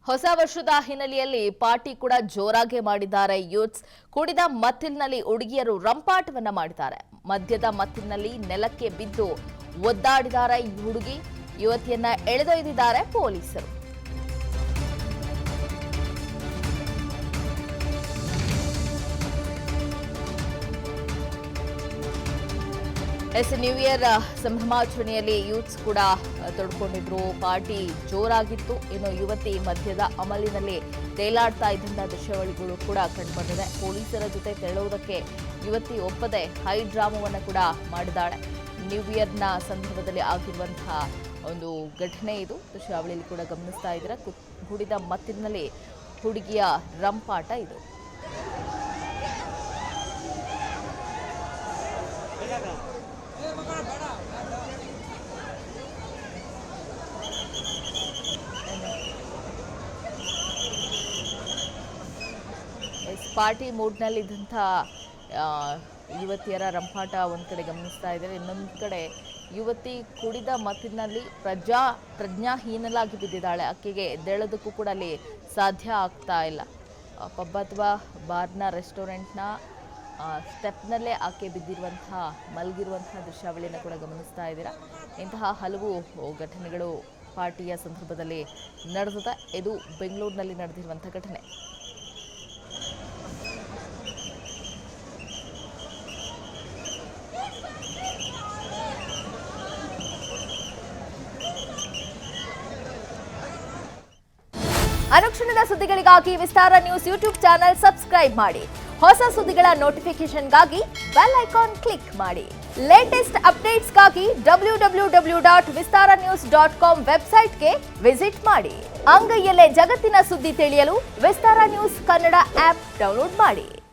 ಹೊಸ ವರ್ಷದ ಹಿನ್ನೆಲೆಯಲ್ಲಿ ಪಾರ್ಟಿ ಕೂಡ ಜೋರಾಗಿ ಮಾಡಿದ್ದಾರೆ ಯೂತ್ಸ್. ಕುಡಿದ ಮತ್ತಿನಲ್ಲಿ ಹುಡುಗಿಯರು ರಂಪಾಟವನ್ನ ಮಾಡಿದ್ದಾರೆ. ಮದ್ಯದ ಮತ್ತಿನಲ್ಲಿ ನೆಲಕ್ಕೆ ಬಿದ್ದು ಒದ್ದಾಡಿದ್ದಾರೆ ಈ ಹುಡುಗಿ. ಯುವತಿಯನ್ನ ಎಳೆದೊಯ್ದಿದ್ದಾರೆ ಪೊಲೀಸರು. ನ್ಯೂ ಇಯರ್ ಸಂಭ್ರಮಾಚರಣೆಯಲ್ಲಿ ಯೂತ್ಸ್ ಕೂಡ ತೊಡ್ಕೊಂಡಿದ್ರು. ಪಾರ್ಟಿ ಜೋರಾಗಿತ್ತು. ಇನ್ನು ಯುವತಿ ಮದ್ಯದ ಅಮಲಿನಲ್ಲಿ ತೇಲಾಡ್ತಾ ಇದ್ದಂತಹ ದೃಶ್ಯಾವಳಿಗಳು ಕೂಡ ಕಂಡುಬಂದಿದೆ. ಪೊಲೀಸರ ಜೊತೆ ತೆರಳುವುದಕ್ಕೆ ಯುವತಿ ಒಪ್ಪದೆ ಹೈ ಡ್ರಾಮವನ್ನು ಕೂಡ ಮಾಡಿದ್ದಾಳೆ. ನ್ಯೂ ಇಯರ್ನ ಸಂದರ್ಭದಲ್ಲಿ ಆಗಿರುವಂತಹ ಒಂದು ಘಟನೆ ಇದು. ದೃಶ್ಯಾವಳಿಯಲ್ಲಿ ಕೂಡ ಗಮನಿಸ್ತಾ ಇದ್ದೀರಾ. ಕುಡಿದ ಮತ್ತಿನಲ್ಲಿ ಹುಡುಗಿಯ ರಂಪಾಟ ಇದು. ಪಾರ್ಟಿ ಮೂಡ್ನಲ್ಲಿ ಇದ್ದಂಥ ಯುವತಿಯರ ರಂಪಾಟ ಒಂದು ಕಡೆ ಗಮನಿಸ್ತಾ ಇದ್ದಾರೆ. ಇನ್ನೊಂದು ಕಡೆ ಯುವತಿ ಕುಡಿದ ಮತ್ತಿನಲ್ಲಿ ಪ್ರಜ್ಞಾಹೀನಲಾಗಿ ಬಿದ್ದಿದ್ದಾಳೆ. ಆಕೆಗೆ ಎದ್ದೇಳೋದಕ್ಕೂ ಕೂಡ ಅಲ್ಲಿ ಸಾಧ್ಯ ಆಗ್ತಾ ಇಲ್ಲ. ಪಬ್ ಅಥವಾ ಬಾರ್ನ ರೆಸ್ಟೋರೆಂಟ್ನ ಸ್ಟೆಪ್ನಲ್ಲೇ ಆಕೆ ಬಿದ್ದಿರುವಂತಹ ಮಲಗಿರುವಂತಹ ದೃಶ್ಯಾವಳಿಯನ್ನು ಕೂಡ ಗಮನಿಸ್ತಾ ಇದ್ದೀರಾ. ಇಂತಹ ಹಲವು ಘಟನೆಗಳು ಪಾರ್ಟಿಯ ಸಂದರ್ಭದಲ್ಲಿ ನಡೆದಿದೆ. ಇದು ಬೆಂಗಳೂರಿನಲ್ಲಿ ನಡೆದಿರುವಂಥ ಘಟನೆ. ಅನುಕ್ಷಣದ ಸುದ್ದಿಗಳಿಗಾಗಿ ವಿಸ್ತಾರ ನ್ಯೂಸ್ ಯೂಟ್ಯೂಬ್ ಚಾನೆಲ್ ಸಬ್ಸ್ಕ್ರೈಬ್ ಮಾಡಿ. ಹೊಸ ಸುದ್ದಿಗಳ ನೋಟಿಫಿಕೇಶನ್ಗಾಗಿ ಬೆಲ್ ಐಕಾನ್ ಕ್ಲಿಕ್ ಮಾಡಿ. ಲೇಟೆಸ್ಟ್ ಅಪ್ಡೇಟ್ಸ್ಗಾಗಿ www.vistaranews.com ವೆಬ್ಸೈಟ್ಗೆ ವಿಸಿಟ್ ಮಾಡಿ. ಅಂಗೈಯಲ್ಲೇ ಜಗತ್ತಿನ ಸುದ್ದಿ ತಿಳಿಯಲು ವಿಸ್ತಾರ ನ್ಯೂಸ್ ಕನ್ನಡ ಆಪ್ ಡೌನ್ಲೋಡ್ ಮಾಡಿ.